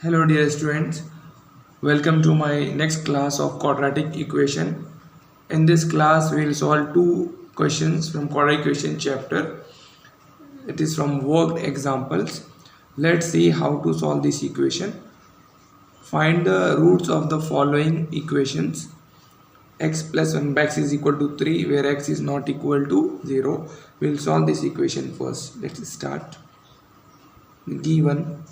Hello dear students, welcome to my next class of quadratic equation. In this class we will solve two questions from quadratic equation chapter. It is from worked examples. Let's see how to solve this equation. Find the roots of the following equations. X plus 1 by x is equal to 3 where x is not equal to 0. We will solve this equation first. Let's start. Given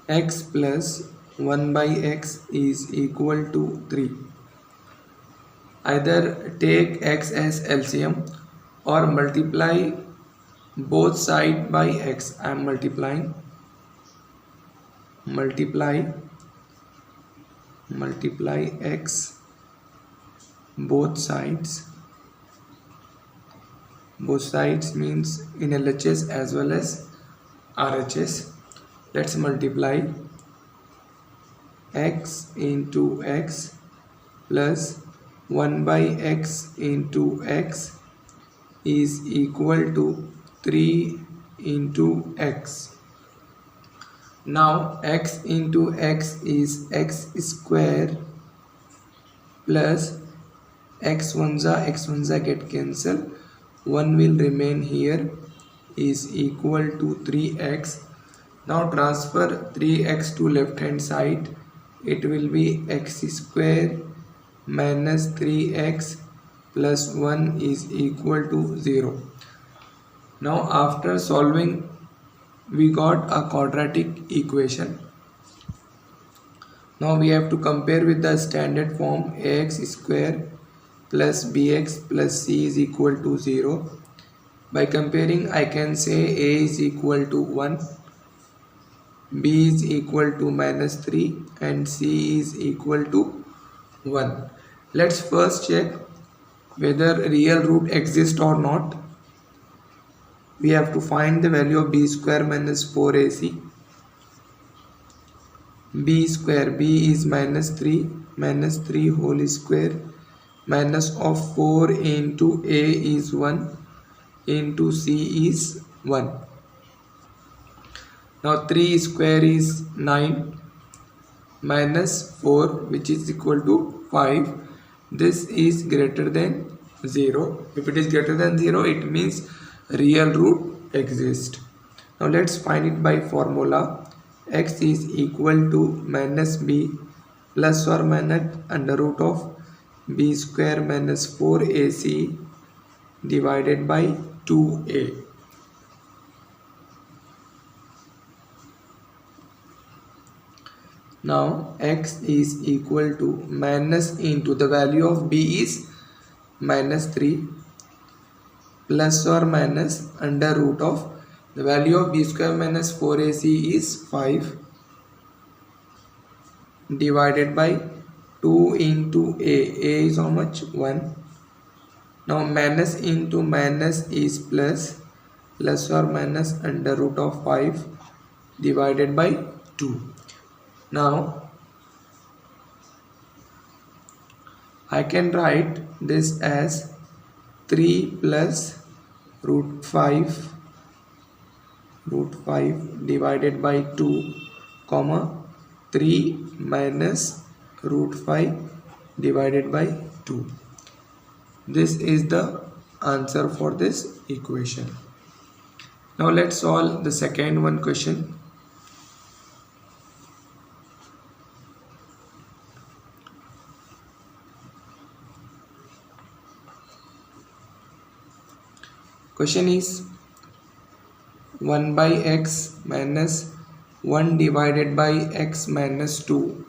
x plus 1 by x is equal to 3. Either take x as LCM or multiply both sides by x. I am multiply x both sides. Both sides means in LHS as well as RHS. Let's multiply x into x plus 1 by x into x is equal to 3 into x. Now x into x is x square plus x 1 get cancelled. 1 will remain here is equal to 3x. Now transfer 3x to left hand side. It will be x square minus 3x plus 1 is equal to 0. Now after solving we got a quadratic equation. Now we have to compare with the standard form. Ax square plus bx plus c is equal to 0. By comparing I can say a is equal to 1, b is equal to minus 3 and c is equal to 1. Let's first check whether real root exists or not. We have to find the value of b square minus 4ac. b square, b is minus 3 whole square minus of 4 into a is 1 into c is 1. Now 3 square is 9 minus 4 which is equal to 5. This is greater than 0. If it is greater than 0 it means real root exists. Now let's find it by formula. X is equal to minus b plus or minus under root of b square minus 4ac divided by 2a. Now x is equal to minus into the value of b is minus 3 plus or minus under root of the value of b square minus 4ac is 5 divided by 2 into a. A is how much? 1. Now minus into minus is plus or minus under root of 5 divided by 2. Now I can write this as 3 plus root 5 divided by 2 comma 3 minus root 5 divided by 2. This is the answer for this equation. Now let's solve the second one question. Question is 1 by x minus 1 divided by x minus 2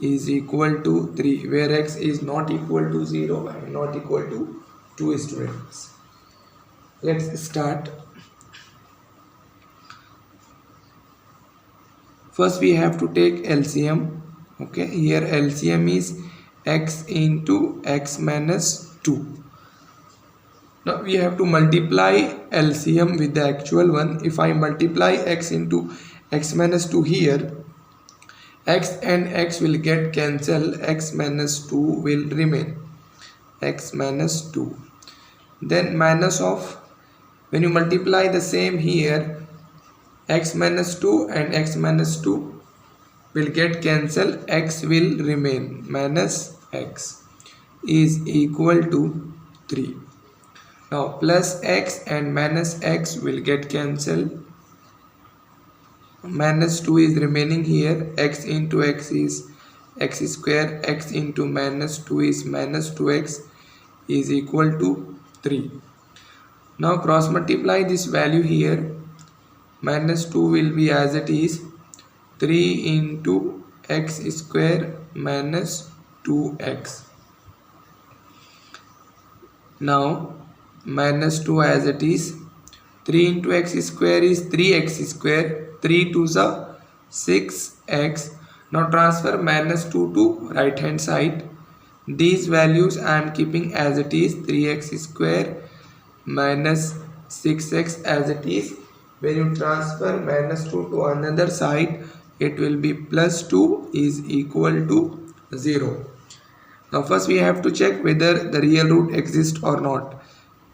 is equal to 3 where x is not equal to 0 and not equal to 2 students. Let's start. First we have to take LCM. Okay, here LCM is x into x minus 2. Now we have to multiply LCM with the actual one. If I multiply x into x minus 2 here, x and x will get cancelled, x minus 2 will remain, x minus 2. Then minus of When you multiply the same here, x minus 2 and x minus 2 will get cancelled, x will remain, minus x is equal to 3. Now plus x and minus x will get cancelled, minus 2 is remaining here, x into x is x square, x into minus 2 is minus 2x is equal to 3. Now cross multiply this value here, minus 2 will be as it is, 3 into x square minus 2x. Now minus 2 as it is, 3 into x square is 3x square, 3 to the 6x. Now transfer minus 2 to right hand side. These values I am keeping as it is, 3x square minus 6x as it is. When you transfer minus 2 to another side, it will be plus 2 is equal to 0. Now first we have to check whether the real root exists or not.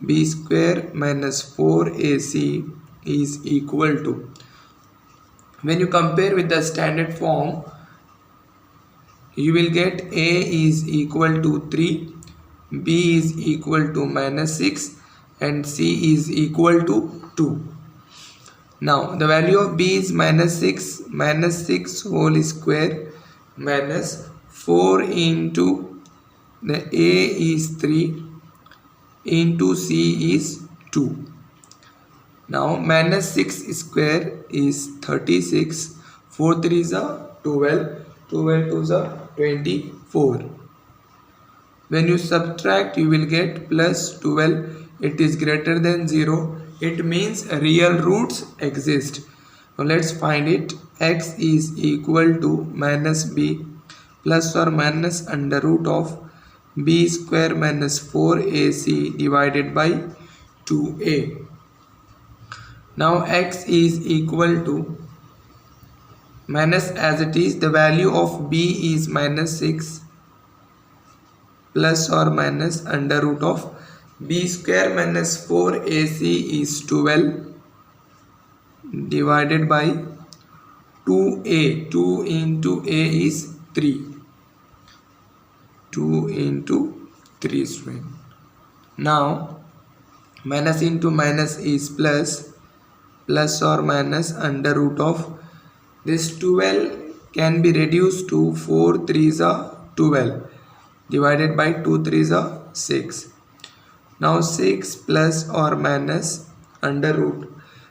B square minus 4ac is equal to, when you compare with the standard form, you will get a is equal to 3, b is equal to minus 6 and c is equal to 2. Now the value of b is minus 6 whole square minus 4 into the a is 3 into c is 2. Now minus 6 square is 36, 4 3 is a 12, 12 2 is a 24. When you subtract, you will get plus 12, it is greater than 0. It means real roots exist. Now let's find it. X is equal to minus b plus or minus under root of b square minus 4ac divided by 2a. Now x is equal to minus, as it is, the value of b is minus 6 plus or minus under root of b square minus 4ac is 12 divided by 2a. 2 into a is 3. 2 into 3 student. Now minus into minus is plus, plus or minus under root of this 12 can be reduced to 4 3s are 12 divided by 2 3s are 6. Now 6 plus or minus under root,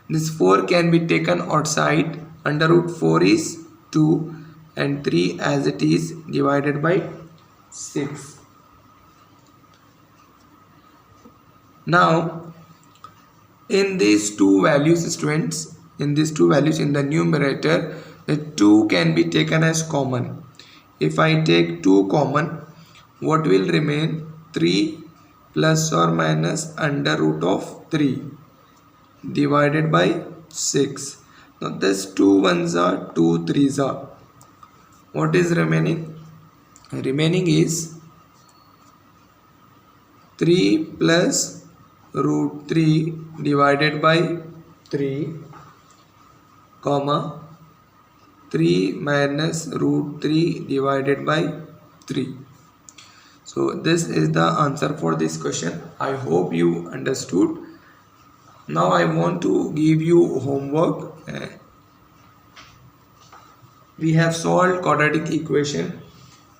this 4 can be taken outside, under root 4 is 2 and 3 as it is divided by 6. Now in these two values, students, in these two values in the numerator, the 2 can be taken as common. If I take 2 common, what will remain? 3 plus or minus under root of 3 divided by 6. Now this 2 ones are 2 3s are. What is remaining? Remaining is 3 plus root 3 divided by 3 comma 3 minus root 3 divided by 3. So this is the answer for this question. I hope you understood. Now I want to give you homework. We have solved quadratic equation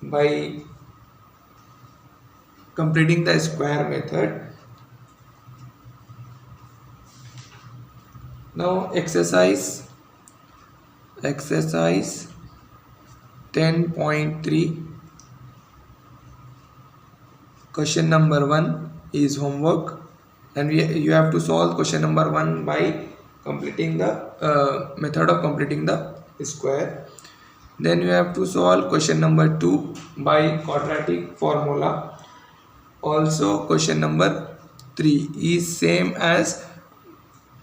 by completing the square method. Now exercise 10.3, question number 1 is homework, and you have to solve question number 1 by completing the method of completing the square. Then you have to solve question number 2 by quadratic formula. Also question number 3 is same as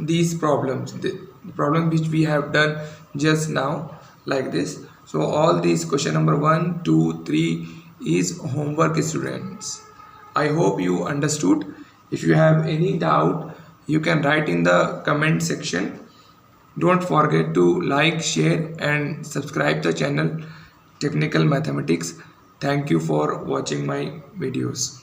these problems, the problem which we have done just now, like this. So all these question number 1 2 3 is homework, students. I hope you understood. If you have any doubt, you can write in the comment section. Don't forget to like, share and subscribe the channel Technical Mathematics. Thank you for watching my videos.